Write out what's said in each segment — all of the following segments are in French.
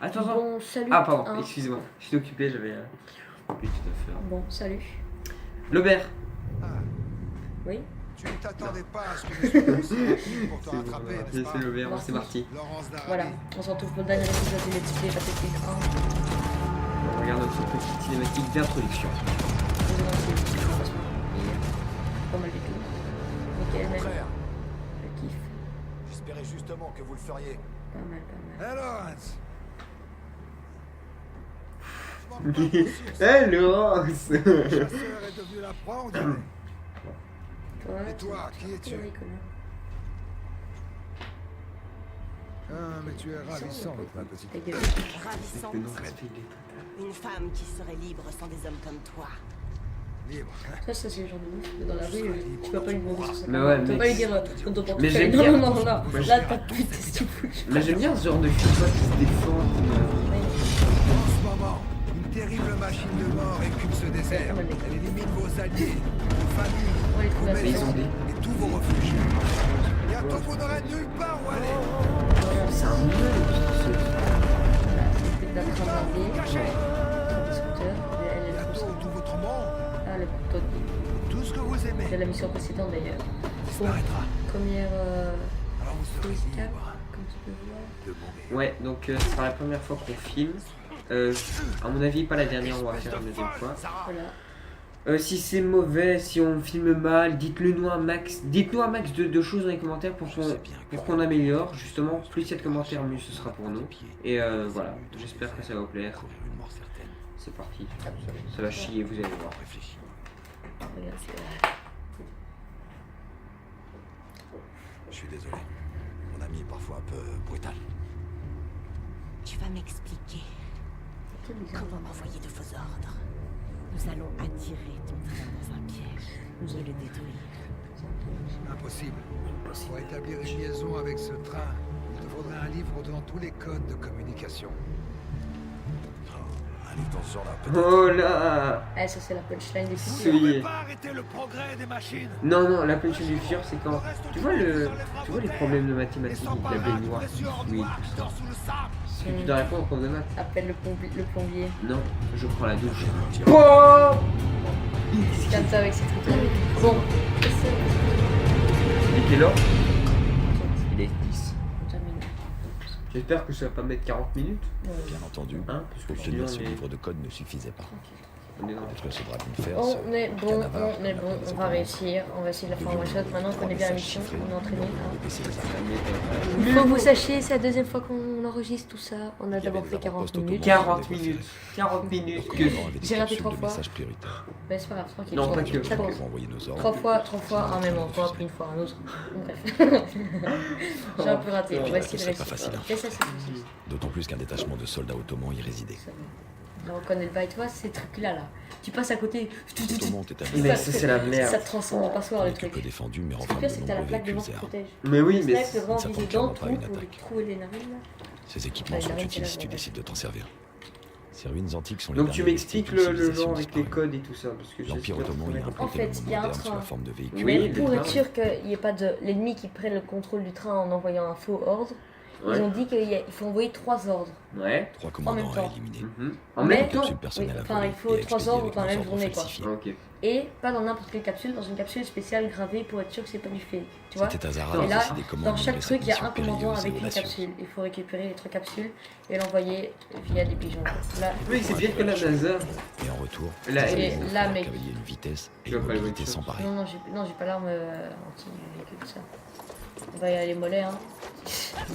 Attends. Bon, salut. Ah, pardon, hein. excusez-moi. Je suis occupé, j'avais plus tout à faire. Bon, salut. L'aubert. Oui. Tu ne t'attendais pas à ce que je sois aussi rapide pour te C'est bon, rattraper, on va n'est-ce pas? laisser l'aubert, c'est parti. Laurence d'Arabie. Voilà, on se retrouve pour le dernier épisode du Let's Play Battlefield 1. On regarde notre petite cinématique d'introduction. Pas mal du tout. Nickel, Au même. contraire, Je kiffe. j'espérais justement que vous le feriez. Pas mal, pas mal. Hé, Laurence. Hé, Laurence. Le chasseur est devenu la proie, on dirait. Toi, Et toi, qui es-tu? Ah, mais tu es ravissante, ma petite. Ta gueule. Ravissante. Le nom reste il est Une femme qui serait libre sans des hommes comme toi. Libre. Ça, c'est le genre de ouf. Dans la rue, tu vas pas lui demander sur sa Mais femme. ouais, Tu vas mais pas lui dire on te porte mais fait. j'aime Non, bien. non, non, non. Moi, Là, t'as plus de ce que tu fous. Mais j'aime bien ce genre de film qui se défend. En ce moment, une terrible machine de mort écume ce désert. Elle élimine vos alliés, vos familles, On les trouve vos à maisons paix. et tous vos refuges. Bientôt, vous n'aurez nulle part où aller. C'est un meurtre. C'est d'un train blindé. Cachez. Des scooters. Elle est Bientôt, tout votre monde, Ah, le couteau tout ce que vous de aimez, la mission précédente d'ailleurs. disparaîtra. Première Alors vous serez cap, libre comme tu peux voir. de mourir. Ouais, donc ce sera la première fois qu'on filme. À mon avis, pas la dernière, on va faire une deuxième fois. Voilà. Si c'est mauvais, si on filme mal, dites-le-nous un max. Dites-nous un max de choses dans les commentaires pour qu'on améliore. Justement, plus il y a de commentaires, mieux ce sera pour nous. Et voilà, j'espère que ça va vous plaire. C'est parti. Ça va chier, vous allez voir. Regarde, c'est Je suis désolé. Mon ami est parfois un peu brutal. Tu vas m'expliquer comment m'envoyer de faux ordres. Nous allons attirer ton train dans un piège et le détruire. Impossible. Pour établir une liaison avec ce train, il te faudrait un livre donnant tous les codes de communication. Un livre dans ce genre-là, peut-être. Oh là. Ah, ça c'est la punchline des films. Souillé. Pas arrêter le progrès des machines. Non, la punchline du futur, c'est quand. Tu vois les problèmes de mathématiques avec la baignoire qui fouille, tout ça. Est-ce que tu dois répondre au cours de maths? Appelle le plombier. Non, je prends la douche. Comme ça avec ces trucs-là. Bon, Il était là. Il est 10. on termine. J'espère que ça va pas mettre 40 minutes. Bien entendu, Hein, parce que sinon, obtenir ce on est- livre de code ne suffisait pas. on est dans Entre ce bras de fer, On est bon, on va réussir. On va essayer de la faire en one shot. Maintenant on connaît bien la mission, on est entraîné. Hein. Il faut que vous sachiez, c'est la deuxième fois qu'on enregistre tout ça. On a d'abord fait 40 minutes. 40 minutes. 40 minutes que. J'ai raté 3 fois. messages prioritaires. Mais c'est pas grave, tranquille. Non, pas que. Ça compte. Pour envoyer nos ordres. 3 fois, un même endroit, puis une fois un autre. Bref. J'ai un peu raté, on va essayer de C'est pas réussir. facile, hein. Mais ça, c'est facile. D'autant plus qu'un détachement de soldats ottomans y résidait. Là, on connaît le bail, tu vois, ces trucs-là, là. Tu passes à côté, L'Ottoman était Mais ça, c'est la merde. ça te transforme en passoire, le que truc. peu défendu, mais Ce enfin qui est pire, de c'est que t'as la nombreux plaque devant véhicules qui et armes. protège. Mais oui, mais. Snipe, le grand ça viser fonctionne dans le pas, trou une pour lui attaque. trouver les narines, là. Ces équipements Ouais, sont la utiles reine, si tu c'est la décides de t'en servir. Ces ruines antiques sont les Donc tu derniers m'expliques vestiges d'une le civilisation genre avec les disparue. codes et tout ça. Parce que L'Empire j'espère ottoman que y a vous En implanté le fait, monde il y a un moderne sous la train. forme de véhicules. Oui, Mais le pour train, être sûr qu'il n'y ait pas de l'ennemi qui prenne le contrôle du train en envoyant un faux ordre, ils ont dit qu'il faut envoyer 3 ordres. Ouais. 3 en même commandants temps. à éliminer. En Mais- même temps. Capsule personnelle à enfin, voler il faut et 3 expédier ordres avec dans la nos même ordres journée, quoi. falsifiés. Ok. Et pas dans n'importe quelle capsule, dans une capsule spéciale gravée pour être sûr que c'est pas du fake. Tu vois? C'était Azara Et a Et là, décidé comment dans chaque mener truc, il y a cette un mission commandant périlleuse et avec une audacieuse. capsule. Il faut récupérer les 3 capsules et l'envoyer via des pigeons. Là, Oui, c'est bien que la NASA. Et en retour, Là, ces et animaux là, feront mec. cavalier une vitesse et Tu vas une pas le mobilité voiture. sans pareil. non, j'ai pas l'arme anti-véhicule, ça. On va y aller mollet, hein.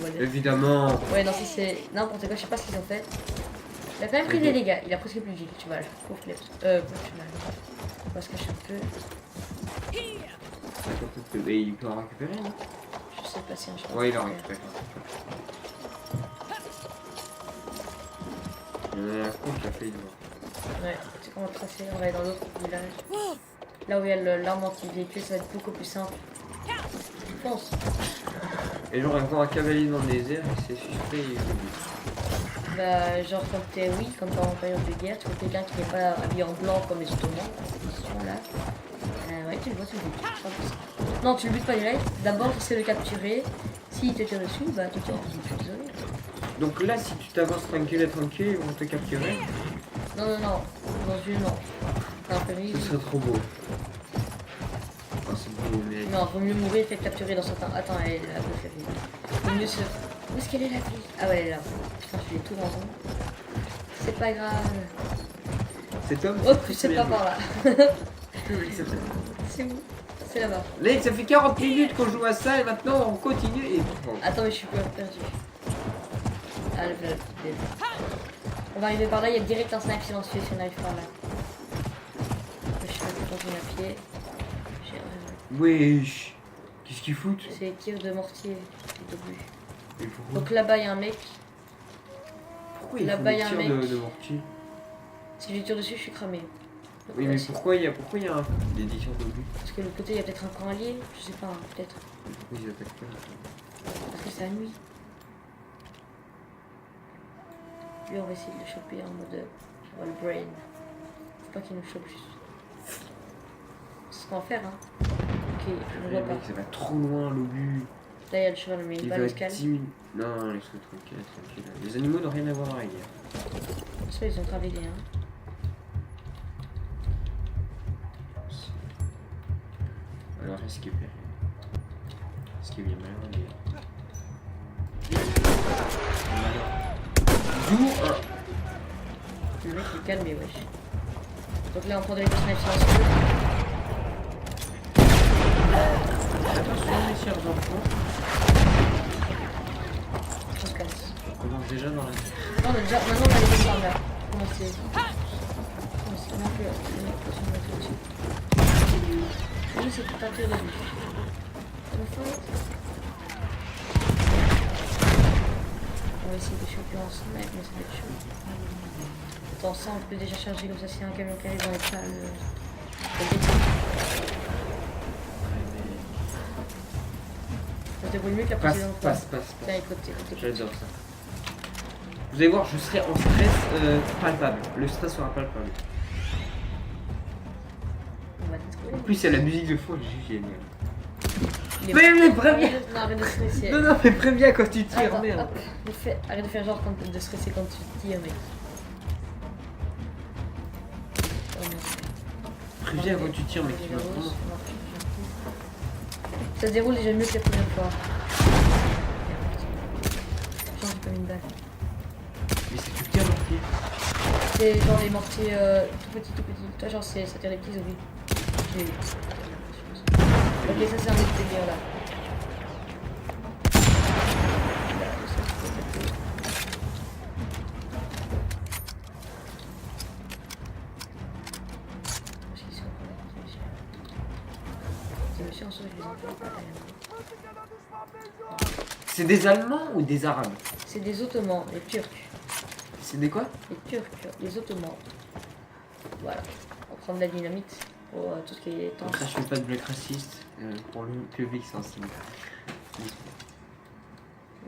Mollet. Évidemment. Ouais, non, si c'est n'importe quoi, je sais pas ce qu'ils ont fait. Il a quand même pris des dégâts, il a presque plus de vie, tu vois. Je trouve qu'il est. On va se cacher un peu. Et il peut en récupérer, non? Je sais pas si un chat. Ouais, il en récupère. Il y en a un con qui a fait une. Ouais, c'est qu'on va tracer, on va aller dans d'autres villages. Là où il y a l'arme anti-véhicule, ça va être beaucoup plus simple. Fonce. Et genre, encore un cavalier dans le désert, et c'est suspect. Et... Bah, genre, quand t'es, oui, quand t'es en période de guerre, tu vois quelqu'un qui n'est pas habillé en blanc comme les Ottomans, ils sont là. Ouais, tu le vois, tu le butes. Non, tu le butes pas direct. D'abord, tu sais le capturer. S'il te tire dessus, bah tu tires dessus, je suis désolé. Donc là, si tu t'avances tranquille, ils vont te capturer. Non, non, non. Dans une, non. T'as un permis. Ce serait trop beau. Oh, c'est beau, mais... Non, vaut mieux mourir et capturer dans certains... Attends, elle est là, le ferry. Vaut mieux se... Où est-ce qu'elle est la fille? Ah ouais, elle est là. Putain, je l'ai tout en rond. C'est pas grave. Cet homme... Oh, c'est pas par là. C'est où? C'est là-bas. Là, ça fait 40 minutes qu'on joue à ça et maintenant on continue et... Attends, mais je suis perdu. Ah, le on va arriver par là, il y a direct un snipe silencieux si on arrive par là. Je suis continuer à pied. Wesh. Qu'est-ce qu'ils foutent? C'est les tirs de mortier au début. Et pourquoi? Donc là-bas il y a un mec. Pourquoi ils font Là-bas, des y a un tirs mec. de mortier? Si je lui tire dessus, je suis cramé. Donc, Oui, là, mais c'est- pourquoi il y a des tirs de but? Parce que de l'autre côté il y a peut-être un camp allié, je sais pas, hein, peut-être. Pourquoi ils attaquent pas? Parce que c'est la nuit. Lui on va essayer de le choper en mode le brain. Faut pas qu'il nous chope juste. C'est ce qu'on va faire hein. Ok, je ne Le vois pas. mec, ça va trop loin, l'obus. Là il y a le cheval, mais Il il va va à le calme. 10 minutes. Non, laisse-le tranquille, tranquille. Les animaux n'ont rien à voir dans la guerre. Ça ils ont travaillé hein. Alors, esquiver. Esquiver, malheur, les gars. Malheur. D'où un... Le mec il est calme mais wesh. Donc là on prend des personnages silencieux. Attention, mes chers enfants. On se casse. On commence déjà dans la... Non, on a déjà... Maintenant on a les deux armes là. Comment c'est... Comment que... Oui, c'est tout un tir de vue. On va essayer de choper en snipe, mais ça va être chaud. Attends, ça on peut déjà charger comme ça si y a un camion qui arrive, on est pas le détruire. Ça se déroule mieux que la précédente fois. Passe. Tiens, écoute. J'adore ça. Vous allez voir, je serai en stress palpable. Le stress sera palpable. On va détruire. En plus, il y a la musique de fond, c'est génial. Il est- Mais préviens. Non, arrête de stresser. Non, mais préviens quand tu tires, Attends, merde. hop, arrête de faire genre de stresser quand tu tires, mec. Oh, merde. Préviens quand tu tires, mec, tu vas vraiment... Ça se déroule déjà mieux que la première fois. J'ai pas mis une balle. Mais c'est du tir mortier. C'est genre les mortiers tout petits. Toi, genre, ça tire des petits zombies. J'ai eu. Ok, ça c'est un autre délire là. C'est des Allemands ou des Arabes? C'est des Ottomans, les Turcs. C'est des quoi? Les Turcs, les Ottomans. Voilà. On prend de la dynamite pour tout ce qui est temps. Comme ça, je fais pas de blague raciste pour le public sensible.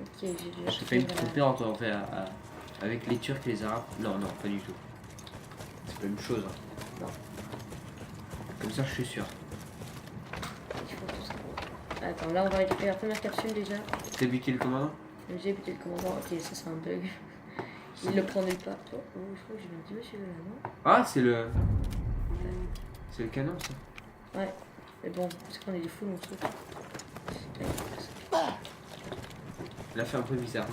Ok, j'ai déjà J'ai failli me tromper avec les Turcs et les Arabes. Non, pas du tout. C'est pas la même chose. Hein. Non. Comme ça, je suis sûr. Il faut tout ça. Attends, là on va récupérer la première capsule déjà. T'as buté le commandant? J'ai buté le commandant. Ok, ça c'est un bug. Il le prend nulle part. Oh, je crois que j'ai bien dit monsieur là, non? Ah, c'est le... C'est le canon, ça. Ouais. Mais bon, parce qu'on est des fous, mon truc. Il a fait un peu bizarre,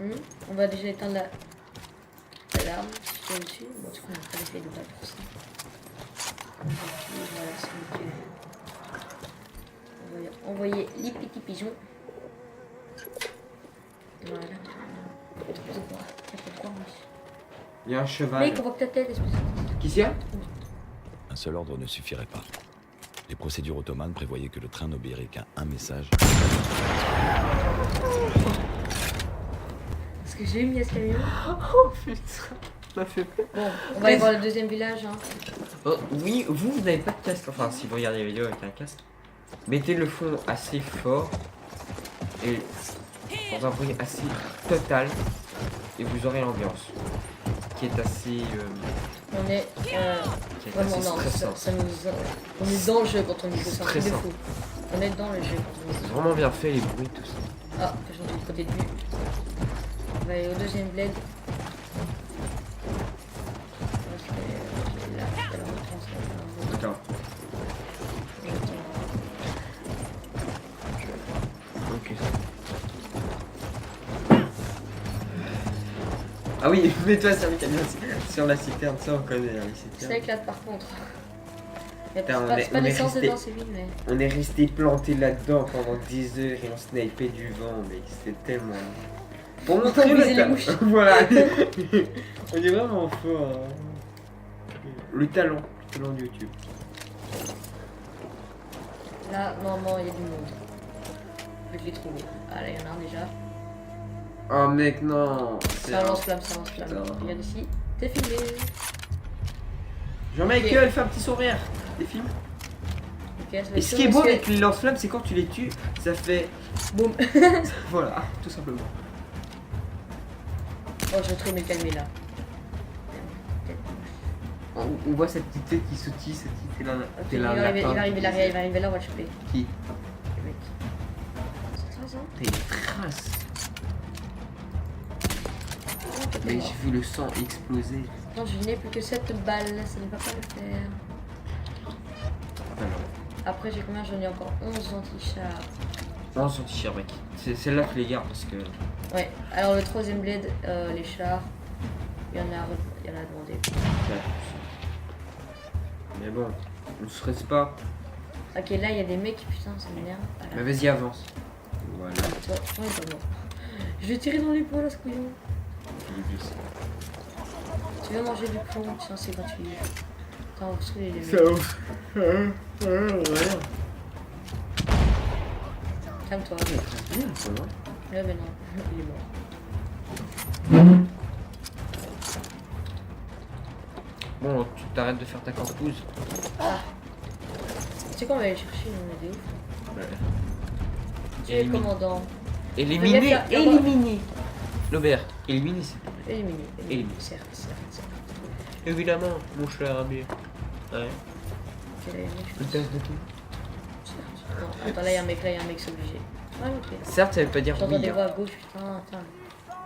non? On va déjà éteindre l'alarme si je tiens dessus. Bon, du coup, on n'a pas l'effet de balle pour ça. Voilà, c'est nickel. On va envoyer les petits pigeons. Voilà. Il y a un cheval. Mec, on voit que ta tête, espèce de... Qui c'est? Un seul ordre ne suffirait pas. Les procédures ottomanes prévoyaient que le train n'obéirait qu'à un message. Est-ce que j'ai mis à ce camion? Oh putain, ça m'a fait peur. Bon, on va aller voir le deuxième village. Hein. Oh, oui, vous n'avez pas de casque. Enfin, si vous regardez la vidéo avec un casque, mettez le fond assez fort et dans un bruit assez total et vous aurez l'ambiance qui est assez On est qui est vraiment assez dans stressant. on est dans le jeu quand on dit que c'est un truc de Stressant. fou. On est dans le jeu quand on dit C'est ça. vraiment bien fait, les bruits, tout ça. Ah, j'ai entendu le côté de vue. va aller au deuxième bled. Parce que là, tout à l'heure, on transfère. Attends. Ok. Ah oui, mets-toi sur le camion, sur la citerne, ça on connaît la Ça citerne. éclate par contre. C'est Putain, on pas, est- c'est pas on est l'essence resté- dedans, c'est vide, mais. On est resté planté là-dedans pendant 10 heures et on snipait du vent, mec, c'était tellement... Pour montrer viser le les talent. mouches. Voilà. On est vraiment fort. Hein. Le talent de YouTube. Là, normalement, il y a du monde. Je l'ai trouvé. Ah, là, il y en a un déjà. Oh mec, non. C'est un lance-flamme, c'est un lance-flamme. Putain. Regarde ici. T'es filmé. Jean-Michael, fais un petit sourire. Des films. Ok, ça va Et être ce chaud qui est beau parce que- avec les lance-flammes, c'est quand tu les tues, ça fait... Boum. Voilà, tout simplement. Oh, je vais trop me calmer là. On voit cette petite tête qui sautille, cette petite tête là. Ok, T'es il là, va arriver, lapin, il va arriver là, qui- il va arriver là, on va le choper. Qui Le mec. C'est très ça. T'es une trace. Oh, t'es Mais mort. j'ai vu le sang exploser. Non, je n'ai plus que 7 balles, ça ne va pas le faire. Alors, Après, j'ai combien? J'en ai encore 11 anti-chars. non, son t-shirt, mec. C'est celle-là que je les garde parce que... Ouais, alors le troisième bled, les chars, il y en a demandé. Mais bon, on se stresse pas. Ok, là, il y a des mecs, putain, ça m'énerve. Mais vas-y, avance. Voilà. Toi, il est pas mort. Je vais tirer dans les poils, ce couillon. Tu veux manger du plomb? Tiens, c'est gratuit. Attends, on va se les mecs. Ça ouf. Calme-toi. Bien, ça va. Ouais, mais non, il est mort. Bon, tu t'arrêtes de faire ta campouse. Tu sais qu'on va aller chercher, on est des ouf. Tu es le Éliminer. commandant. Éliminer, Fais gaffe, éliminer. L'aubert, éliminer s'il te plaît. Éliminé. Éliminé. Certes. Évidemment, mon cher ami. Ouais. Ok, là, il y a un mec, je Une pense. tasse de tout. Certes. Non, attends, là, il y a un mec, c'est obligé. Ah, ok. Certes, ça veut pas dire J'entends oui. des hein. voix à gauche, putain, attends.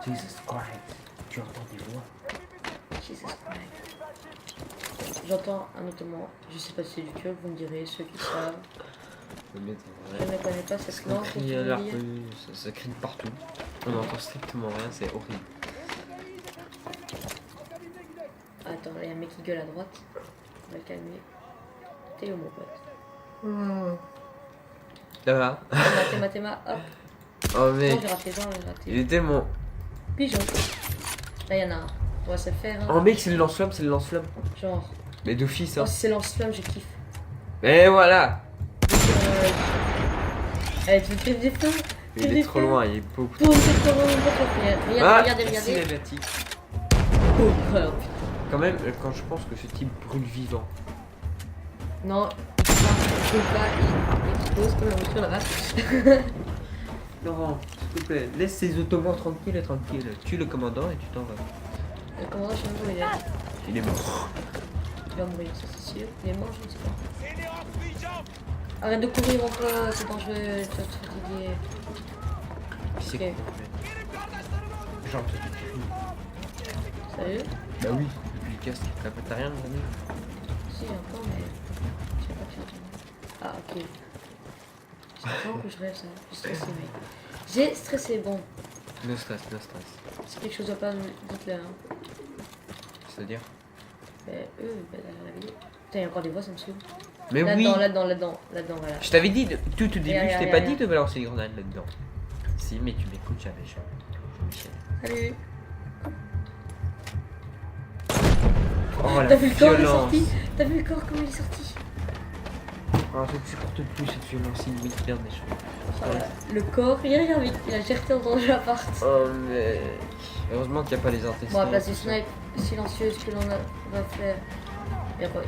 Jesus Christ. Tu entends des voix. Jesus Christ. J'entends un automate. Je sais pas si c'est du turc, vous me direz, ceux qui savent. Je ne connais pas cette Ça langue. crie qu'est-ce à que la tu veux dire rue, ça crie de partout. On n'entend strictement rien, c'est horrible. Attends, là, il y a un mec qui gueule à droite. On va le calmer. T'es où, mon pote? Ça va? Théma, hop. Oh Non, mec, j'ai raté. il est tellement... Pigeon. Là, il y en a un. On va se le faire. Hein. Oh mec, c'est le lance-flamme, c'est le lance-flamme. Genre. Mais d'office, hein. Oh, si c'est lance-flamme, je kiffe. Mais voilà. Allez, tu veux tirer des flammes? Il est trop loin, il est beaucoup Tourne, c'est trop loin, regardez. cinématique. Oh, putain. Quand même, quand je pense que ce type brûle vivant. Non, je peux pas, il explose comme la voiture là-bas. Laurent, s'il te plaît, laisse ces automates tranquilles. Tue le commandant et tu t'en vas. Le commandant, je sais même où il est. Il est mort. Il va mourir, ça c'est sûr. Il est mort, je ne sais pas. Arrête de courir encore, c'est dangereux, tu vas te fatiguer. C'est Ok. quoi? Genre, tu cries. Sérieux? Bah oui, depuis le casque, t'as rien de venir. Si, encore, mais. Je sais pas que j'ai entendu. Ah, ok. C'est vraiment que je rêve ça. J'ai stressé, mec. J'ai stressé, bon. No stress. Si quelque chose va pas, dites-le. Hein. C'est-à-dire? Mais eux, la vidéo. Putain, il y a encore des voix, ça me saoule. Mais oui. Là-dedans, voilà. Je t'avais dit, tout au début, Rien, je t'ai rien, pas rien. dit de balancer les grenades là-dedans. Si, mais tu m'écoutes jamais, Jean-Michel. Salut. Oh la T'as vu le corps, il est violence. sorti? T'as vu le corps, comment il est sorti? Oh, je ne supporte plus cette violence inhumaine des choses. Voilà. Le corps, regarde, il a jeté dans l'appart. Oh mec. Heureusement qu'il n'y a pas les intestins. Bon, à place du snipe silencieuse que l'on va faire.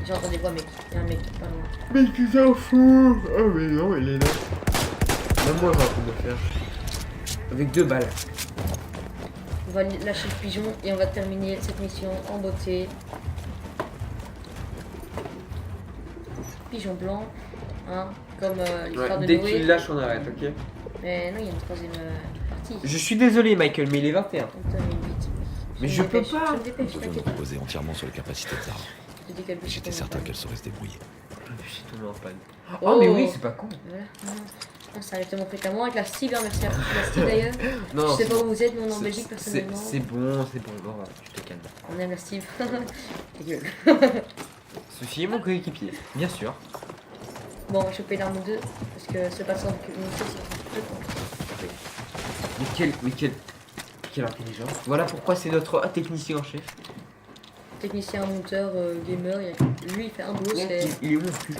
J'entends des voix, mec. Il y a un mec pas loin. Mais tu t'en fous. Oh mais non, il est là. Même moi, j'ai un truc de faire. Avec 2 balles. On va lâcher le pigeon et on va terminer cette mission en beauté. Pigeon blanc, hein, comme l'histoire de Dès que Noé. tu le lâches, on arrête, ok? Mais non, il y a une troisième partie. parti. Je suis désolé, Michael, mais il est 21. Donc, 2008. Mais je peux pas. Je me dépêche, Nous pouvions t'inquiète. nous reposer entièrement sur les capacités de Zara. Je te dis qu'elle peut J'étais se certain tomber en qu'elle saurait se débrouiller. Je suis tombé en panne. Oh. Oh, mais oui, c'est pas con. panne. Voilà. Non, ça arrive tellement fréquemment avec la Steve, hein, merci à la Steve d'ailleurs. Non, Je sais c'est pas bon. où vous êtes, nous on est en C'est- Belgique personnellement. C'est bon, c'est bon. Bon, voilà, tu te calmes. On aime la Steve. Ta gueule. Ceci est mon coéquipier, bien sûr. Bon, on va choper l'arme 2 parce que c'est pas ça que nous c'est un peu compliqué. Quelle intelligence. Voilà pourquoi c'est notre technicien en chef. Technicien, monteur, gamer, lui il fait un boulot, c'est Il est où mon cul?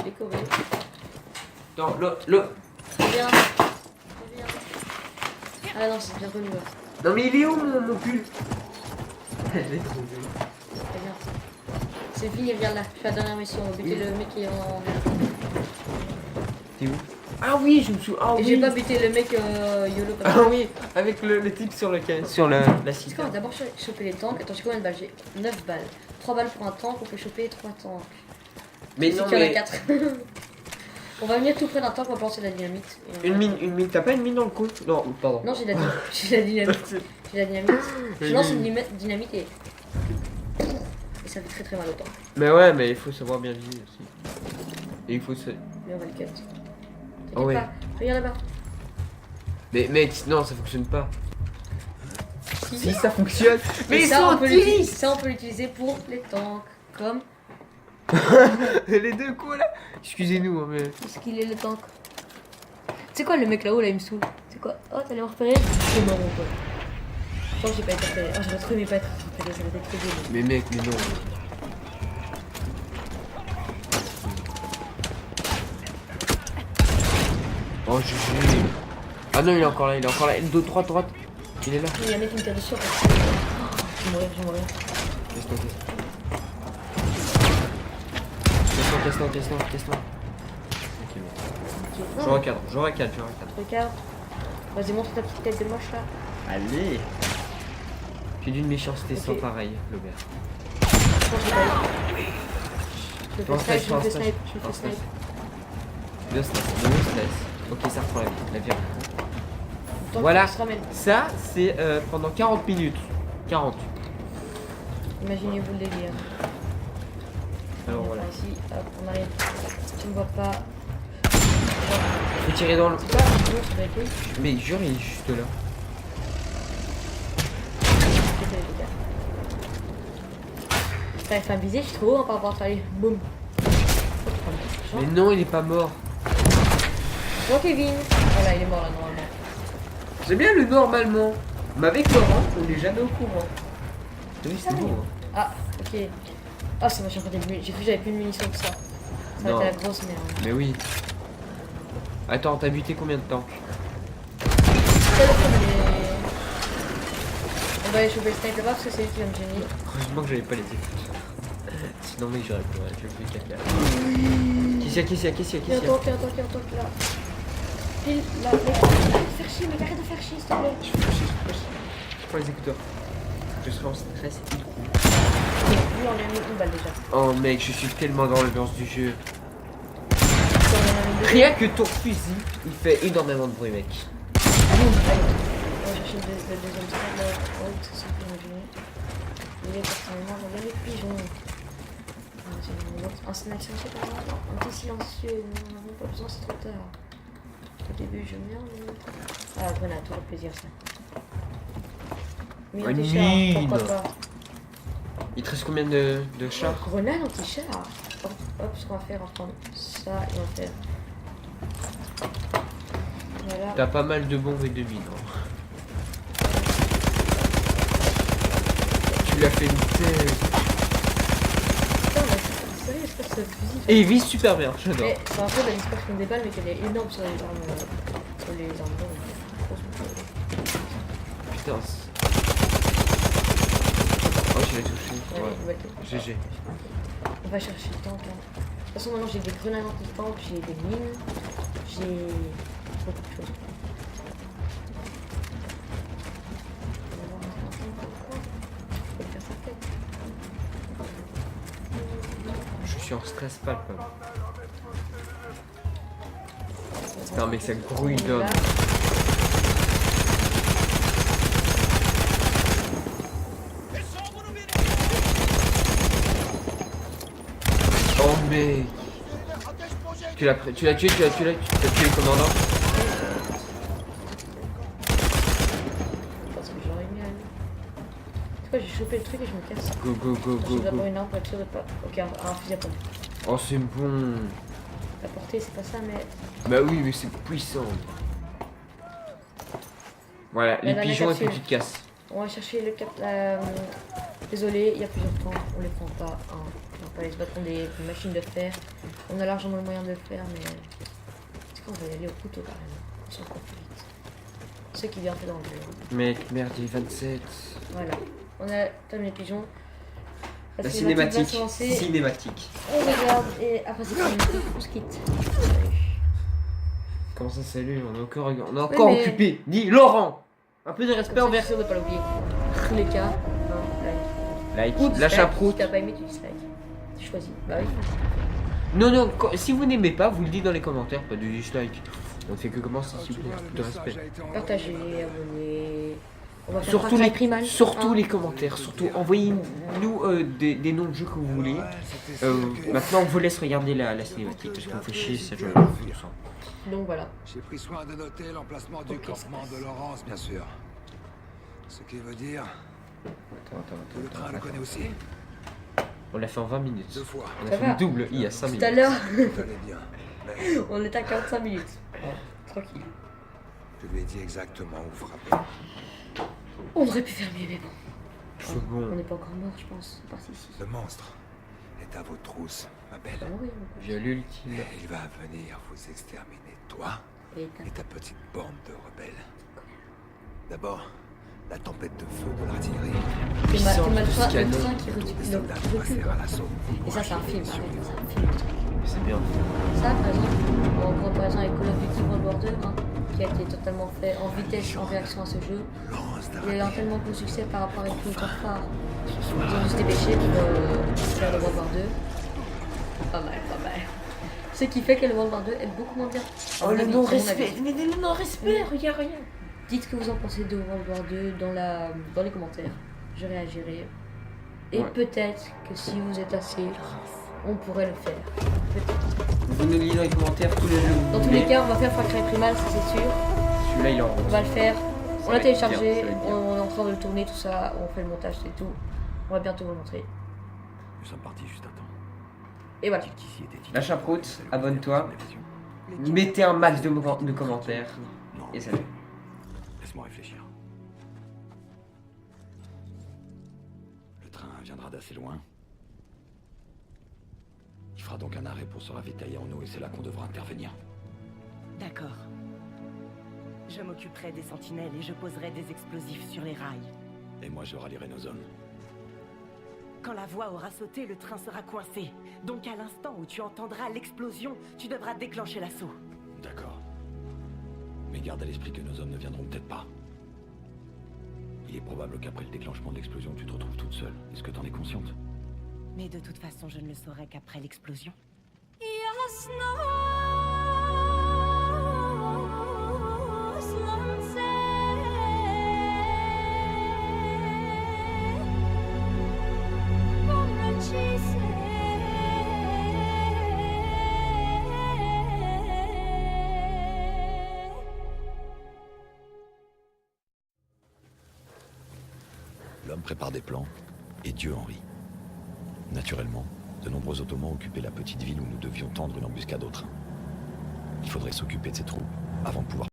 décorer. Non, le. C'est bien. C'est bien. Ah non, c'est bien connu. Ouais. Non, mais il est où mon pull? C'est bien. C'est fini, regarde là. Je fais la dernière mission. On va buter le mec qui est en. T'es où? Ah oui, je me souviens. Ah Et oui. j'ai pas buté le mec YOLO comme Ah ça. oui, avec le type sur lequel. Sur la Parce cité. qu'on va d'abord choper les tanks. Attends, j'ai combien de balles? J'ai 9 balles. 3 balles pour un tank, on peut choper 3 tanks. Mais C'est non, qu'il y en a mais. 4. On va venir tout près d'un tank, on va lancer de la dynamite. Et on va- Une mine. T'as pas une mine dans le cou? Non, pardon. Non, j'ai la dynamite. J'ai la dynamite. Je lance une dynamite et ça fait très très mal au tank. Mais ouais, mais il faut savoir bien viser aussi. Et il faut se. Mais on va le cut. T'inquiète Ah ouais. pas. Regarde là-bas. Mais mec, non, ça fonctionne pas. Si. Si ça fonctionne. Mais Et ils ça, sont on peut l'utiliser- utilisés. ça, on peut l'utiliser pour les tanks. Comme. Les deux coups là. Excusez-nous, hein, mais. Qu'est-ce qu'il est le tank? C'est quoi le mec là-haut là, il me saoule? C'est quoi? Oh, t'allais me repérer? C'est marrant quoi. Je pense que j'ai pas été repéré. Oh, j'aurais trop aimé pas être repéré, ça aurait été trop bien. Mais mec, mais non. Oh GG. Ah non, il est encore là, il est encore là. De droite, droite. Il est là. Il y a un mec qui me tire dessus. Oh, je vais mourir, je vais mourir. Casse-toi, casse-toi. Je recadre. Regarde. Vas-y, montre ta petite tête de moche là. Allez. J'ai d'une méchanceté sans Ok. pareil, Flaubert. Je pense que j'ai pas eu. Je Fais un me fais snipe, snipe, je me fais fais un snipe, snipe. je me fais snipe. Deux stress. Ok, ça reprend la vie. La vie reprend. Tant Voilà. qu'il se ramène. Ça, c'est pendant 40 minutes. 40. Imaginez-vous le délire. Alors voilà. Ici, hop, on arrive. Tu me vois pas. Faut tirer dans le. C'est pas un peu sur les couilles. Mais jure, il est juste là. Désolé, les gars. T'arrives à me viser, je suis trop haut hein, par rapport à ça. Allez, boum. Mais non, il est pas mort. Bon, Kevin. Voilà, il est mort là, normalement. J'aime bien le normalement. Mais avec Laurent, on n'est jamais au courant. Oui, c'est beau. Hein. Ah, ok. Ah, ça m'a changé de munitions. J'ai cru que j'avais plus de munitions que ça. Ça Non. va être la grosse merde. Mais oui. Attends, t'as buté combien de temps? On va aller choper le snipe là-bas parce que c'est lui qui va me gêner. Heureusement que j'avais pas les écoutes. Sinon, mec, j'aurais pleuré. Je fais caca. Qu'est-ce qu'il y a Attends, là. Pile, là, mec. Arrête de faire chier, mec, arrête de faire chier, s'il te plaît. Je prends les écouteurs. Je serai en stress. Lui, on lui a mis une balle déjà. Oh mec, je suis tellement dans l'ambiance du jeu. On en a mis deux. Rien que ton fusil, il fait énormément de bruit, mec. Allez, on va chercher le deuxième stade là. Oh, ça c'est plus imaginer. Il est personnellement, j'aime bien les pigeons. Un snack silencieux par exemple. Un petit silencieux, non, on n'a pas besoin, c'est trop tard. Au début, j'aime bien, mais. Ah, grenade, tout le plaisir ça. Mais Une anti-char, pourquoi mine. pas. Il te reste combien de chars? Grenade anti-char. Hop, ce qu'on va faire, on va prendre ça et on va faire. Voilà. T'as pas mal de bombes et de mines. Hein. Tu l'as fait une thèse. Putain, mais sérieux, c'est pas ce fusil. Et il vise super bien, j'adore. Mais c'est un peu la dispersion des balles, mais qu'elle est énorme sur les armes. Sur les armes longues. Putain. Oh, je l'ai touché. Ouais. GG. On va chercher le tank là. De toute façon, maintenant j'ai des grenades anti-tank, j'ai des mines, j'ai beaucoup de choses. Je peux faire sa tête. Je suis en stress palpable. C'est un mec, ça grouille d'homme. Mais... Tu l'as tué, tu as tué le commandant. Parce que j'aurais mis un... C'est quoi, j'ai chopé le truc et je me casse. Go, go, go, Je go, vais d'abord go. une arme pour être sûr de pas... Ok, un fusil à pompe. Oh, c'est bon. La portée, c'est pas ça, mais... Bah oui, mais c'est puissant. Voilà, les dernière pigeons et capsule. petites casses. On va chercher le cap... Désolé, il y a plusieurs temps, on les prend pas. Hein. On va pas aller se battre contre des machines de fer. On a largement le moyen de le faire, mais... C'est qu'on va y aller au couteau carrément. On s'en compte plus vite. Ce qui vient fait dans le jeu. Mec, merde, j'ai 27. Voilà. On a terminé les pigeons. La va cinématique. se lancer. Cinématique. On regarde et après c'est terminé. On se quitte. Comment ça, salut? On est encore mais- occupé. Dis, Laurent! Un peu de respect Comme ça, envers je suis sûr de pas l'oublier. Tous les cas, like. Like, Ou la dislike. chaperoute. Si t'as pas aimé, tu dislike. Tu choisis. Bah oui. Non, non, si vous n'aimez pas, vous le dites dans les commentaires, pas de dislike. On ne fait que commencer, s'il vous plaît. De respect. Partagez, abonnez. On va faire Surtout Far Cry les, Primal. surtout hein. les commentaires, surtout envoyez-nous des noms de jeux que vous voulez. Maintenant, on vous laisse regarder la cinématique parce qu'on fait chier, ça joue. Donc voilà. J'ai pris soin de noter l'emplacement du Ok, campement de Laurence, bien sûr. Ce qui veut dire que le train le connaît aussi. On l'a fait en 20 minutes. 2 fois. On a Ça fait va. le double il y a 5 minutes. Tout à l'heure, Tout allait bien. Mais on est à 45 minutes. Tranquille. je lui ai dit exactement où frapper. On aurait pu faire mieux, mais bon. C'est On bon. n'est pas encore mort, je pense. C'est parti ici. Le monstre est à vos trousses, ma belle. Ah oui, J'ai l'ultime. Et il va venir vous exterminer, toi Et et ta petite bande de rebelles. D'abord, la tempête de feu de l'artillerie. C'est Puissant, le tout ce qu'il y a train dedans. qui Les recule. soldats vont passer à l'assaut. Et ça, c'est un film. Arrête, c'est un film. C'est bien. Ça, par exemple, en comparaison avec Call of Duty World War 2, hein, qui a été totalement fait en vitesse, en réaction à ce jeu, Lance il a eu un tellement gros succès par rapport à King of Far. Ils ont dû se dépêcher pour faire le World War 2. Pas mal, pas mal. Ce qui fait que le World War 2 est beaucoup moins bien. Oh, le non-respect. Mais le non-respect, regarde, regarde. Dites ce que vous en pensez de World War 2 dans les commentaires. Je réagirai. Et Ouais. peut-être que si vous êtes assez, on pourrait le faire. Peut-être. Vous nous lisez dans les commentaires tous les jeux. que vous Dans tous voulez. les cas, on va faire Far Cry Primal, ça c'est sûr. Celui-là, il est en On route. va le faire. Ça On va l'a être téléchargé, bien, ça va être bien. on est en train de le tourner, tout ça. On fait le montage et tout. On va bientôt vous le montrer. Nous sommes partis juste à temps. Et voilà. Qu'ici était La chaperoute, c'est le abonne-toi. son évasion. Mettez un max de commentaires. Non, Et salut. laisse-moi réfléchir. Le train viendra d'assez loin. Il fera donc un arrêt pour se ravitailler en eau et c'est là qu'on devra intervenir. D'accord. Je m'occuperai des sentinelles et je poserai des explosifs sur les rails. Et moi je rallierai nos hommes. Quand la voie aura sauté, le train sera coincé. Donc à l'instant où tu entendras l'explosion, tu devras déclencher l'assaut. D'accord. Mais garde à l'esprit que nos hommes ne viendront peut-être pas. Il est probable qu'après le déclenchement de l'explosion, tu te retrouves toute seule. Est-ce que t'en es consciente? Mais de toute façon, je ne le saurai qu'après l'explosion. L'homme prépare des plans, et Dieu en rit. Naturellement, de nombreux Ottomans occupaient la petite ville où nous devions tendre une embuscade au train. Il faudrait s'occuper de ces troupes avant de pouvoir